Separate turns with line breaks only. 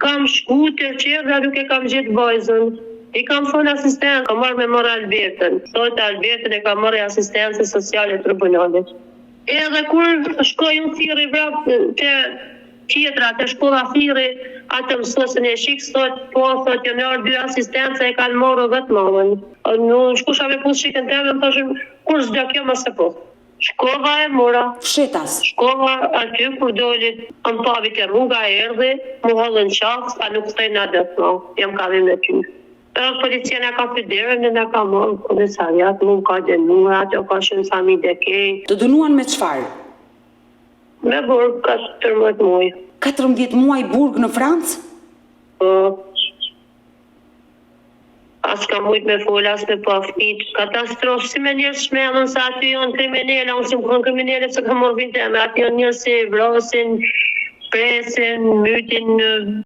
kam shku të qerra, nuk e kam gjetë vajzën. I kam thonë asistent, kam marrë me marrë Albertën. Thotë Albertën e kam marrë asistencë sociale tribunalit. Edhe kur shkoj unë thirri vrap të tjetra, të shkolla thirri, atë mësuesin e shikës, thotë janë 2 asistencë e kanë marrë vetë mamën. Në shkusha me pusë shikën teme, më thashëm, kur s'do kjo më se po. Shkova e mora.
Fshetas.
Shkova aty kur dolit, më pavit e rruga e erdhi, mu hallën qafës, a nuk staj nga dëtë, no, jam kalim me ty. Policia në ka pëderën dhe në ka morë komisariat, mu ka dënuar, ato ka shumë sami dhe kej.
Të dënuan me çfarë?
Me burg 14 muaj.
14 muaj burg në Francë?
Po. As ka mujt me fola, as me pafit. Katastrofë, si me njerë shmelën, sa aty janë kriminele, unë si më kënë kriminele, se ka morë vinte, me aty janë njerë si vrasin, presin, mytin,